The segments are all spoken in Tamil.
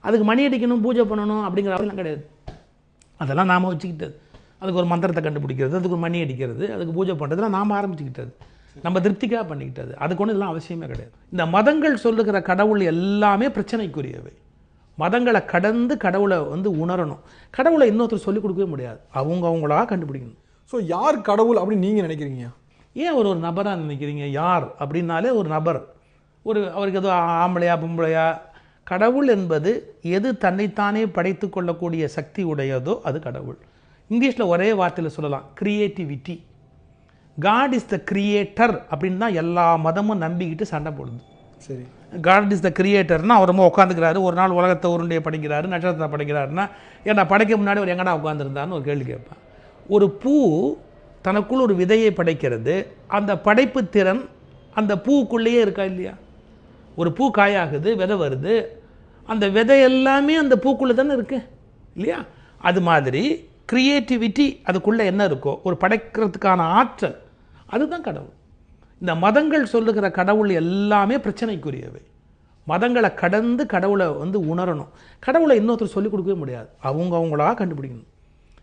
அதுக்கு மணி அடிக்கணும், பூஜை பண்ணணும் அப்படிங்கிற அவசியம் கிடையாது. அதெல்லாம் நாம் வச்சுக்கிட்டது. அதுக்கு ஒரு மந்திரத்தை கண்டுபிடிக்கிறது, அதுக்கு ஒரு மணி அடிக்கிறது, அதுக்கு பூஜை பண்ணுறதுலாம் நாம் ஆரம்பிச்சுக்கிட்டது, நம்ம திருப்திக்காக பண்ணிக்கிட்டது. அதுக்கு ஒன்றும் இதெல்லாம் அவசியமே கிடையாது. இந்த மதங்கள் சொல்லுகிற கடவுள் எல்லாமே பிரச்சனைக்குரியவை. மதங்களை கடந்து கடவுளை உணரணும். கடவுளை இன்னொருத்தர் சொல்லிக் கொடுக்கவே முடியாது, அவங்களா கண்டுபிடிக்கணும். ஸோ யார் கடவுள் அப்படின்னு நீங்கள் நினைக்கிறீங்க? ஏன் ஒரு நபராக நினைக்கிறீங்க? யார் அப்படின்னாலே ஒரு நபர், அவருக்கு எதோ ஆம்பளையா பொம்பளையா. கடவுள் என்பது எது தன்னைத்தானே படைத்து கொள்ளக்கூடிய சக்தி உடையதோ அது கடவுள். இங்கிலீஷில் ஒரே வார்த்தையில் சொல்லலாம், creativity. God is the creator அப்படின்னு தான் எல்லா மதமும் நம்பிக்கிட்டு சண்டை போடுது. சரி, காட் இஸ் த கிரியேட்டர்னா அவர் ரொம்ப உட்காந்துக்கிறாரு, ஒரு நாள் உலகத்தை உருண்டையை படைக்கிறாரு, நட்சத்திரத்தை படைக்கிறாருன்னா ஏன்னா படைக்க முன்னாடி ஒரு எங்கடா உட்காந்துருந்தான்னு ஒரு கேள்வி கேட்பேன். ஒரு பூ தனக்குள் ஒரு விதையை படைக்கிறது, அந்த படைப்பு திறன் அந்த பூவுக்குள்ளேயே இருக்கா இல்லையா? ஒரு பூ காயாகுது, விதை வருது, அந்த விதை எல்லாமே அந்த பூக்குள்ளே தானே இருக்கு இல்லையா? அது மாதிரி கிரியேட்டிவிட்டி அதுக்குள்ளே என்ன இருக்கோ, ஒரு படைக்கிறதுக்கான ஆற்றல், அதுதான் கடவுள். இந்த மதங்கள் சொல்லுகிற கடவுள் எல்லாமே பிரச்சனைக்குரியவை. மதங்களை கடந்து கடவுளை உணரணும். கடவுளை இன்னொருத்தர் சொல்லிக் கொடுக்கவே முடியாது, அவங்களா கண்டுபிடிக்கணும்.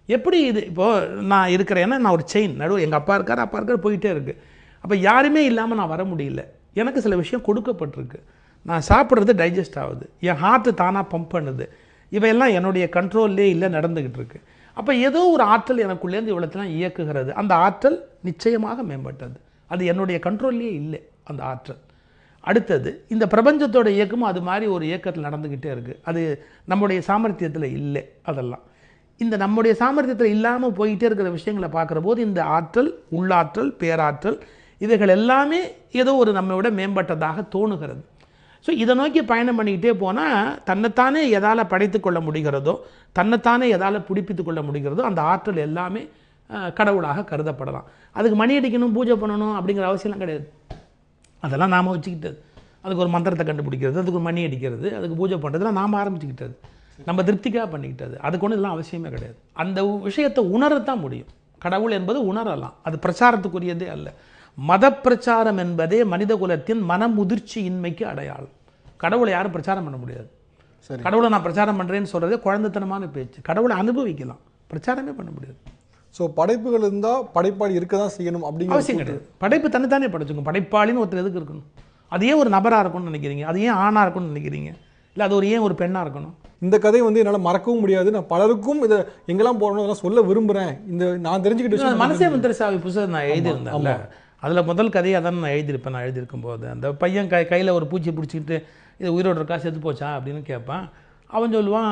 எப்படி இது இப்போது நான் இருக்கிறேன்னா, நான் ஒரு செயின் நடுவில் எங்கள் அப்பா இருக்கார் போயிட்டே இருக்குது. அப்போ யாருமே இல்லாமல் நான் வர முடியல. எனக்கு சில விஷயம் கொடுக்கப்பட்டிருக்கு. நான் சாப்பிட்றது டைஜஸ்ட் ஆகுது, என் ஹார்ட்டு தானாக பம்ப் பண்ணுது, இவையெல்லாம் என்னுடைய கண்ட்ரோல்லே இல்லை, நடந்துக்கிட்டு இருக்கு. அப்போ ஏதோ ஒரு ஆற்றல் எனக்குள்ளேருந்து இவ்வளோத்தெல்லாம் இயக்குகிறது. அந்த ஆற்றல் நிச்சயமாக மேம்பட்டது, அது என்னுடைய கண்ட்ரோல்லே இல்லை அந்த ஆற்றல். அடுத்தது இந்த பிரபஞ்சத்தோட இயக்கமும் அது மாதிரி ஒரு இயக்கத்தில் நடந்துக்கிட்டே இருக்குது. அது நம்முடைய சாமர்த்தியத்தில் இல்லை. அதெல்லாம் இந்த நம்முடைய சாமர்த்தியத்தில் இல்லாமல் போயிட்டே இருக்கிற விஷயங்களை பார்க்குற போது இந்த ஆற்றல், உள்ளாற்றல், பேராற்றல், இவைகள் எல்லாமே ஏதோ ஒரு நம்மை விட மேம்பட்டதாக தோணுகிறது. ஸோ இதை நோக்கி பயணம் பண்ணிக்கிட்டே போனால் தன்னைத்தானே எதால் படைத்து கொள்ள முடிகிறதோ, தன்னைத்தானே எதால் பிடிப்பித்து கொள்ள முடிகிறதோ அந்த ஆற்றல் எல்லாமே கடவுளாக கருதப்படலாம். அதுக்கு மணி அடிக்கணும், பூஜை பண்ணணும் அப்படிங்கிற அவசியம்லாம் கிடையாது. அதெல்லாம் நாம் வச்சுக்கிட்டது. அதுக்கு ஒரு மந்திரத்தை கண்டுபிடிக்கிறது, அதுக்கு ஒரு மணி அடிக்கிறது, அதுக்கு பூஜை பண்ணுறதுலாம் நாம் ஆரம்பிச்சுக்கிட்டது, நம்ம திருப்திக்காக பண்ணிக்கிட்டது. அதுக்கு ஒன்றும் இதெல்லாம் அவசியமே கிடையாது. அந்த விஷயத்தை உணரத்தான் முடியும். கடவுள் என்பது உணரலாம், அது பிரச்சாரத்துக்குரியதே அல்ல. மத பிரச்சாரம் என்பதே மனித குலத்தின் மனமுதிர்ச்சியின்மைக்கு அடையாளம். கடவுளை யாரும் பிரச்சாரம் பண்ண முடியாது. கடவுளை நான் பிரச்சாரம் பண்ணுறேன்னு சொல்கிறதே குழந்தைத்தனமான பேச்சு. கடவுளை அனுபவிக்கலாம், பிரச்சாரமே பண்ண முடியாது. ஸோ படைப்புகள் இருந்தால் படைப்பாளி இருக்க தான் செய்யணும் அப்படிங்கிற அவசியம் கிடையாது. படைப்பு தன்னைத்தானே படைச்சுக்கும். படைப்பாளின்னு ஒருத்தர் எதுக்கு இருக்கணும்? அது ஏன் ஒரு நபராக இருக்கணும்னு நினைக்கிறீங்க? அது ஏன் ஆணாக இருக்கணும்னு நினைக்கிறீங்க? இல்லை அது ஏன் ஒரு பெண்ணாக இருக்கணும்? இந்த கதை என்னால் மறக்கவும் முடியாது. நான் பலருக்கும் இதை எங்கெல்லாம் போகணும் அதெல்லாம் சொல்ல விரும்புகிறேன். இந்த நான் தெரிஞ்சுக்கிட்டு மனசே மந்திர சாவி புத்தகம் நான் எழுதியிருந்தேன்ல, அதில் முதல் கதையை அதான் நான் எழுதியிருப்பேன். நான் எழுதியிருக்கும் போது அந்த பையன் கையில் ஒரு பூச்சி பிடிச்சிக்கிட்டு இது உயிரோடு இருக்கா செத்து போச்சா அப்படின்னு கேட்பான். அவன் சொல்லுவான்,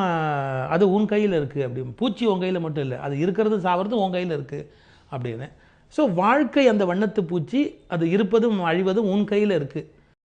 அது உன் கையில் இருக்குது அப்படின்னு. பூச்சி உன் கையில் மட்டும் இல்லை, அது இருக்கிறது சாவது உன் கையில் இருக்குது அப்படின்னு. ஸோ வாழ்க்கை அந்த வண்ணத்து பூச்சி, அது இருப்பதும் அழிவதும் உன் கையில் இருக்குது.